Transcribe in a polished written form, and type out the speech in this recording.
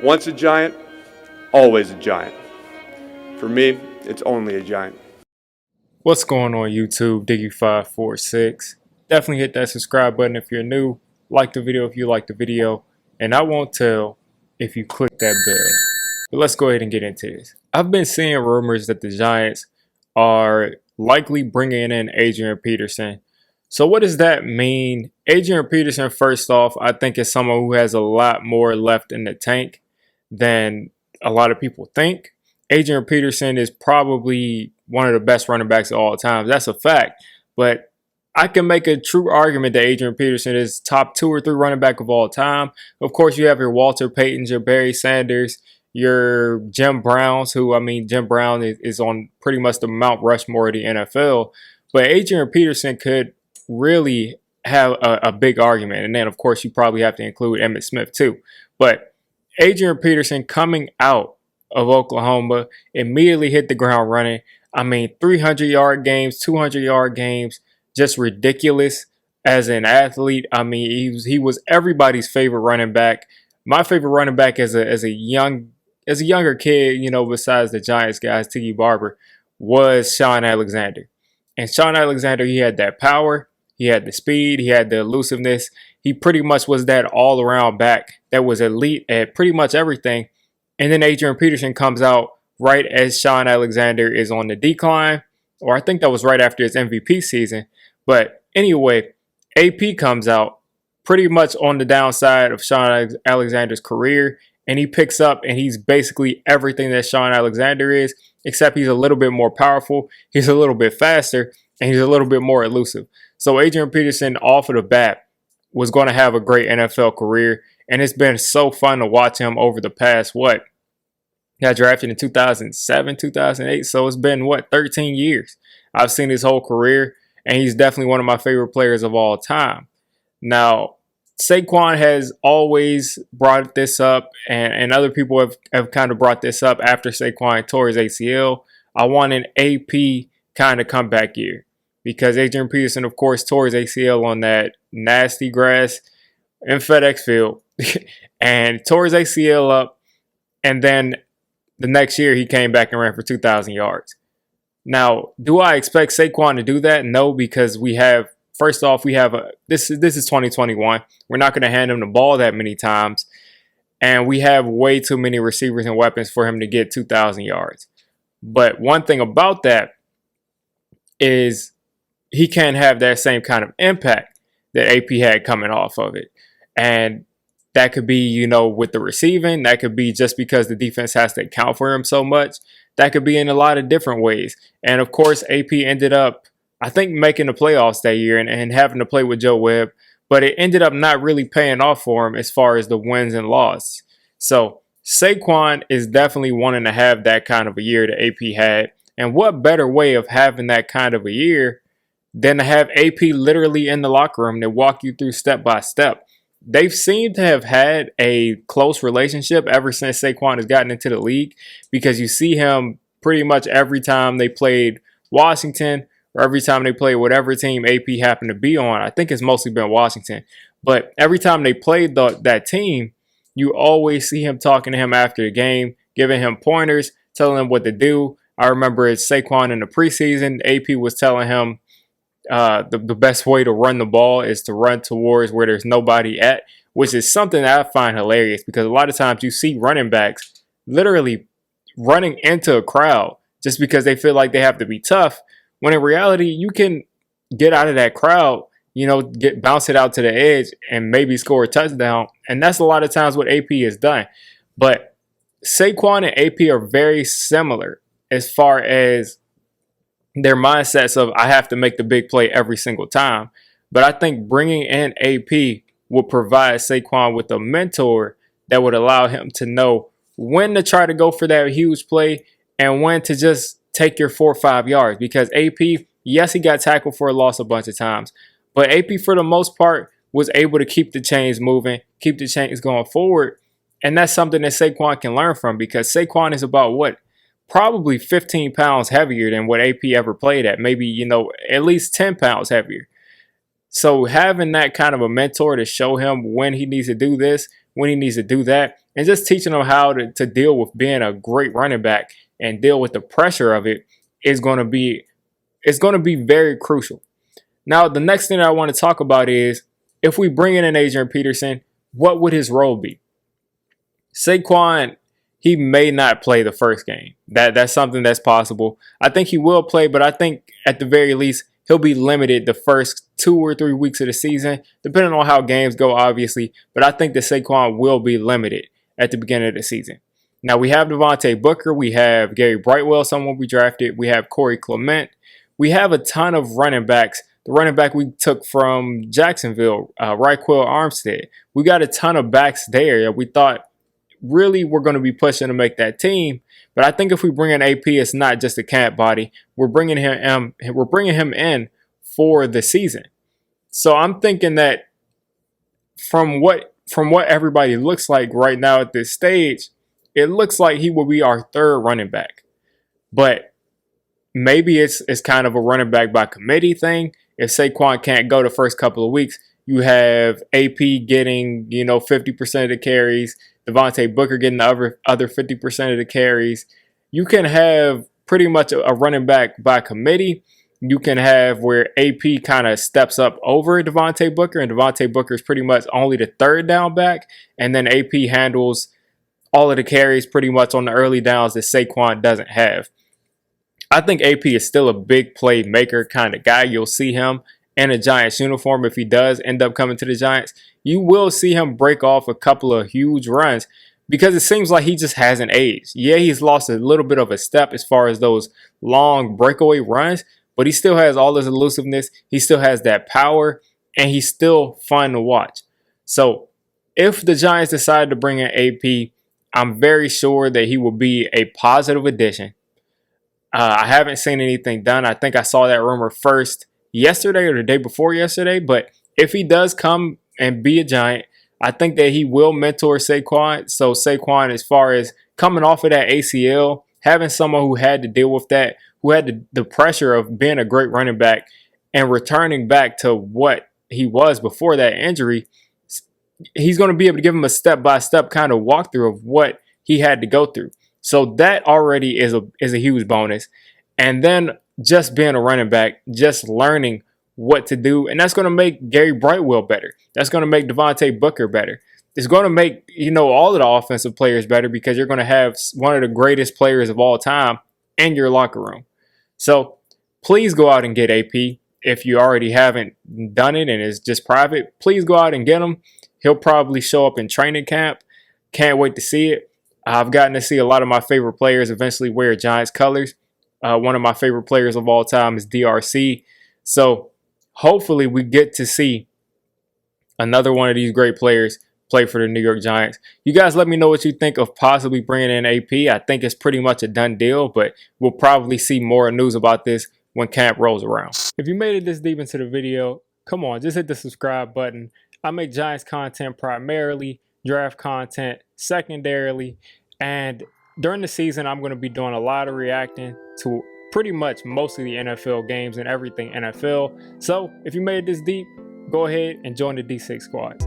Once a giant, always a giant. For me, it's only a giant. What's going on YouTube? Diggy546. Definitely hit that subscribe button if you're new. Like the video if you like the video. And I won't tell if you click that bell. But let's go ahead and get into this. I've been seeing rumors that the Giants are likely bringing in Adrian Peterson. So what does that mean? Adrian Peterson, first off, I think is someone who has a lot more left in the tank than a lot of people think. Adrian Peterson is probably one of the best running backs of all time. That's a fact. But I can make a true argument that Adrian Peterson is top 2 or 3 running back of all time. Of course, you have your Walter Paytons, your Barry Sanders, your Jim Browns, Jim Brown is on pretty much the Mount Rushmore of the NFL. But Adrian Peterson could really have a big argument. And then, of course, you probably have to include Emmitt Smith too. But Adrian Peterson coming out of Oklahoma immediately hit the ground running. 300-yard games, 200-yard games, just ridiculous as an athlete. He was everybody's favorite running back. My favorite running back as a younger kid, besides the Giants guys, Tiki Barber, was Shaun Alexander. And Shaun Alexander, he had that power, he had the speed, he had the elusiveness. He pretty much was that all-around back that was elite at pretty much everything. And then Adrian Peterson comes out right as Shaun Alexander is on the decline, or I think that was right after his MVP season. But anyway, AP comes out pretty much on the downside of Shaun Alexander's career, and he picks up and he's basically everything that Shaun Alexander is, except he's a little bit more powerful, he's a little bit faster, and he's a little bit more elusive. So Adrian Peterson off of the bat was going to have a great NFL career, and it's been so fun to watch him over the past, got drafted in 2007, 2008, so it's been, 13 years. I've seen his whole career, and he's definitely one of my favorite players of all time. Now, Saquon has always brought this up, and other people have kind of brought this up after Saquon tore his ACL. I want an AP kind of comeback year because Adrian Peterson, of course, tore his ACL on that nasty grass in FedEx Field and tore his ACL up, and then the next year he came back and ran for 2,000 yards. Now, do I expect Saquon to do that? No, because this is 2021. We're not going to hand him the ball that many times, and we have way too many receivers and weapons for him to get 2,000 yards. But one thing about that is he can't have that same kind of impact that AP had coming off of it. And that could be, with the receiving. That could be just because the defense has to account for him so much. That could be in a lot of different ways. And, of course, AP ended up, I think, making the playoffs that year and having to play with Joe Webb. But it ended up not really paying off for him as far as the wins and losses. So Saquon is definitely wanting to have that kind of a year that AP had. And what better way of having that kind of a year than to have AP literally in the locker room to walk you through step by step. They've seemed to have had a close relationship ever since Saquon has gotten into the league, because you see him pretty much every time they played Washington or every time they played whatever team AP happened to be on. I think it's mostly been Washington. But every time they played that team, you always see him talking to him after the game, giving him pointers, telling him what to do. I remember it's Saquon in the preseason. AP was telling him the best way to run the ball is to run towards where there's nobody at, which is something that I find hilarious, because a lot of times you see running backs literally running into a crowd just because they feel like they have to be tough, when in reality you can get out of that crowd, bounce it out to the edge and maybe score a touchdown. And that's a lot of times what AP has done. But Saquon and AP are very similar as far as their mindsets of, I have to make the big play every single time. But I think bringing in AP will provide Saquon with a mentor that would allow him to know when to try to go for that huge play and when to just take your 4 or 5 yards. Because AP, yes, he got tackled for a loss a bunch of times, but AP for the most part was able to keep the chains moving, keep the chains going forward. And that's something that Saquon can learn from, because Saquon is about probably 15 pounds heavier than what AP ever played at. Maybe, at least 10 pounds heavier. So having that kind of a mentor to show him when he needs to do this, when he needs to do that, and just teaching them how to deal with being a great running back and deal with the pressure of it is going to be very crucial. Now, the next thing I want to talk about is if we bring in an Adrian Peterson, what would his role be? Saquon, he may not play the first game. That's something that's possible. I think he will play, but I think at the very least he'll be limited the first 2 or 3 weeks of the season, depending on how games go, obviously. But I think that Saquon will be limited at the beginning of the season. Now, we have Devontae Booker. We have Gary Brightwell, someone we drafted. We have Corey Clement. We have a ton of running backs. The running back we took from Jacksonville, Raquel Armstead. We got a ton of backs there that we thought really were going to be pushing to make that team. But I think if we bring in AP, it's not just a camp body. We're bringing him in for the season. So I'm thinking that from what everybody looks like right now at this stage, it looks like he will be our third running back. But maybe it's kind of a running back by committee thing. If Saquon can't go the first couple of weeks, you have AP getting 50% of the carries, Devontae Booker getting the other 50% of the carries. You can have pretty much a running back by committee. You can have where AP kind of steps up over Devontae Booker, and Devontae Booker is pretty much only the third down back, and then AP handles all of the carries pretty much on the early downs that Saquon doesn't have. I think AP is still a big playmaker kind of guy. You'll see him in a Giants uniform if he does end up coming to the Giants. You will see him break off a couple of huge runs because it seems like he just hasn't aged. Yeah, he's lost a little bit of a step as far as those long breakaway runs, but he still has all his elusiveness. He still has that power, and he's still fun to watch. So if the Giants decide to bring in AP, I'm very sure that he will be a positive addition. I haven't seen anything done. I think I saw that rumor first yesterday or the day before yesterday. But if he does come and be a Giant, I think that he will mentor Saquon. So Saquon, as far as coming off of that ACL, having someone who had to deal with that, who had the pressure of being a great running back and returning back to what he was before that injury, he's going to be able to give him a step-by-step kind of walkthrough of what he had to go through. So that already is a huge bonus. And then just being a running back, just learning what to do. And that's going to make Gary Brightwell better. That's going to make Devontae Booker better. It's going to make, all of the offensive players better because you're going to have one of the greatest players of all time in your locker room. So please go out and get AP. If you already haven't done it and it's just private, please go out and get him. He'll probably show up in training camp. Can't wait to see it. I've gotten to see a lot of my favorite players eventually wear Giants colors. One of my favorite players of all time is DRC. So hopefully we get to see another one of these great players play for the New York Giants. You guys let me know what you think of possibly bringing in AP. I think it's pretty much a done deal, but we'll probably see more news about this when camp rolls around. If you made it this deep into the video, come on, just hit the subscribe button. I make Giants content primarily, draft content secondarily, and during the season I'm going to be doing a lot of reacting to pretty much most of the NFL games and everything NFL. So if you made it this deep, go ahead and join the D6 squad.